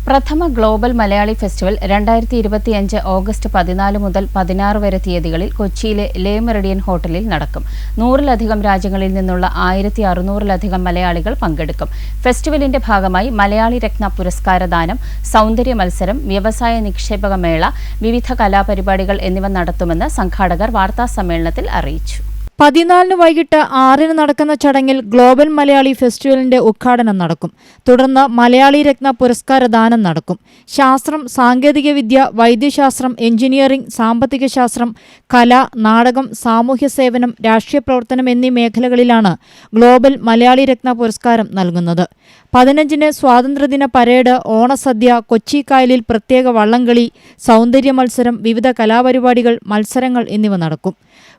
പ്രഥമ global Malayali festival 2025 August 14 മുതൽ 16 വരെ തീയതികളിൽ കൊച്ചിയിലെ ലേ മെറിഡിയൻ ഹോട്ടലിൽ നടക്കും. 100-ലധികം രാജ്യങ്ങളിൽ നിന്നുള്ള 1600-ലധികം മലയാളികൾ പങ്കെടുക്കും. ഫെസ്റ്റിവലിന്റെ ഭാഗമായി മലയാളി രത്ന പുരസ്കാരദാനം, സൗന്ദര്യ മത്സരം, വ്യവസായ നിക്ഷേപക മേള, വിവിധ കലാപരിപാടികൾ എന്നിവ നടത്തുമെന്ന് സംഘാടകർ വാർത്താസമ്മേളനത്തിൽ അറിയിച്ചു. 14 വൈകിട്ട് 6 നടക്കുന്ന ചടങ്ങിൽ ഗ്ലോബൽ മലയാളി ഫെസ്റ്റിവലിന്റെ ഉദ്ഘാടനം നടക്കും. തുടർന്ന് മലയാളി രത്ന പുരസ്കാരദാനം നടക്കും. ശാസ്ത്രം, സാങ്കേതികവിദ്യ, വൈദ്യശാസ്ത്രം, എഞ്ചിനീയറിംഗ്, സാമ്പത്തിക ശാസ്ത്രം, കല, നാടകം, സാമൂഹ്യ സേവനം, രാഷ്ട്രീയ പ്രവർത്തനം എന്നീ മേഖലകളിലാണ് ഗ്ലോബൽ മലയാളി രത്ന പുരസ്കാരം നൽകുന്നത്. 15-ന് സ്വാതന്ത്ര്യദിന പരേഡ്, ഓണസദ്യ, കൊച്ചി കായലിൽ പ്രത്യേക വള്ളംകളി, സൗന്ദര്യ മത്സരം, വിവിധ കലാപരിപാടികൾ, മത്സരങ്ങൾ എന്നിവ നടക്കും.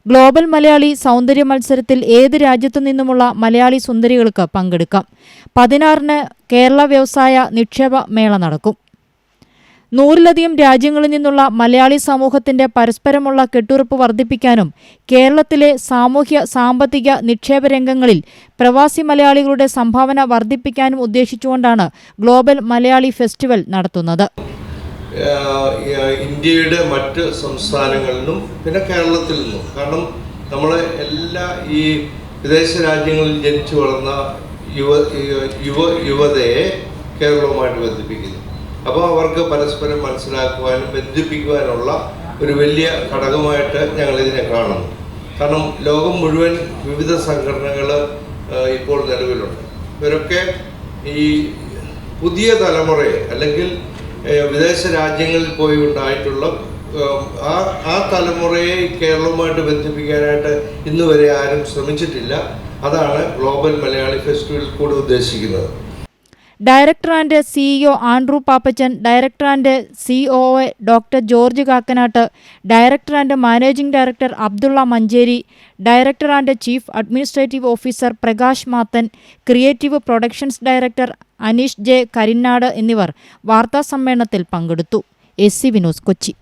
ഗ്ലോബൽ മലയാളി സൗന്ദര്യ മത്സരത്തിൽ ഏത് രാജ്യത്തു നിന്നുമുള്ള മലയാളി സുന്ദരികൾക്ക് പങ്കെടുക്കാം. 16-ന് കേരള വ്യവസായ നിക്ഷേപ മേള നടക്കും. 100-ലധികം രാജ്യങ്ങളിൽ നിന്നുള്ള മലയാളി സമൂഹത്തിന്റെ പരസ്പരമുള്ള കെട്ടുറപ്പ് വർദ്ധിപ്പിക്കാനും കേരളത്തിലെ സാമൂഹ്യ സാമ്പത്തിക നിക്ഷേപ രംഗങ്ങളിൽ പ്രവാസി മലയാളികളുടെ സംഭാവന വർദ്ധിപ്പിക്കാനും ഉദ്ദേശിച്ചുകൊണ്ടാണ് ഗ്ലോബൽ മലയാളി ഫെസ്റ്റിവൽ നടത്തുന്നത്. ഇന്ത്യയുടെ മറ്റ് സംസ്ഥാനങ്ങളിൽ നിന്നും പിന്നെ കേരളത്തിൽ നിന്നും, കാരണം നമ്മൾ എല്ലാ ഈ വിദേശ രാജ്യങ്ങളിൽ ജനിച്ചു വളർന്ന യുവതയെ കേരളവുമായിട്ട് ബന്ധിപ്പിക്കുന്നു. അപ്പോൾ അവർക്ക് പരസ്പരം മനസ്സിലാക്കുവാനും ബന്ധിപ്പിക്കുവാനുള്ള ഒരു വലിയ ഘടകമായിട്ട് ഞങ്ങളിതിനെ കാണുന്നു. കാരണം ലോകം മുഴുവൻ വിവിധ സംഘടനകൾ ഇപ്പോൾ നിലവിലുണ്ട്. ഇവരൊക്കെ ഈ പുതിയ തലമുറയെ അല്ലെങ്കിൽ വിദേശ രാജ്യങ്ങളിൽ പോയി ഉണ്ടായിട്ടുള്ള ആ തലമുറയെ കേരളവുമായിട്ട് ബന്ധിപ്പിക്കാനായിട്ട് ഇന്ന് വരെ ആരും ശ്രമിച്ചിട്ടില്ല. അതാണ് ഗ്ലോബൽ മലയാളി ഫെസ്റ്റിവൽ കൂടെ ഉദ്ദേശിക്കുന്നത്. Director and CEO Andrew Pappachan, director and COO doctor George Kakkanatt, director and managing director Abdulla Manjeri, director and chief administrative officer Prakash Mathan, creative productions director Aneesh J. Karinad എന്നിവർ വാർത്താസമ്മേളനത്തിൽ പങ്കെടുത്തു. SC വിനോസ്, കൊച്ചി.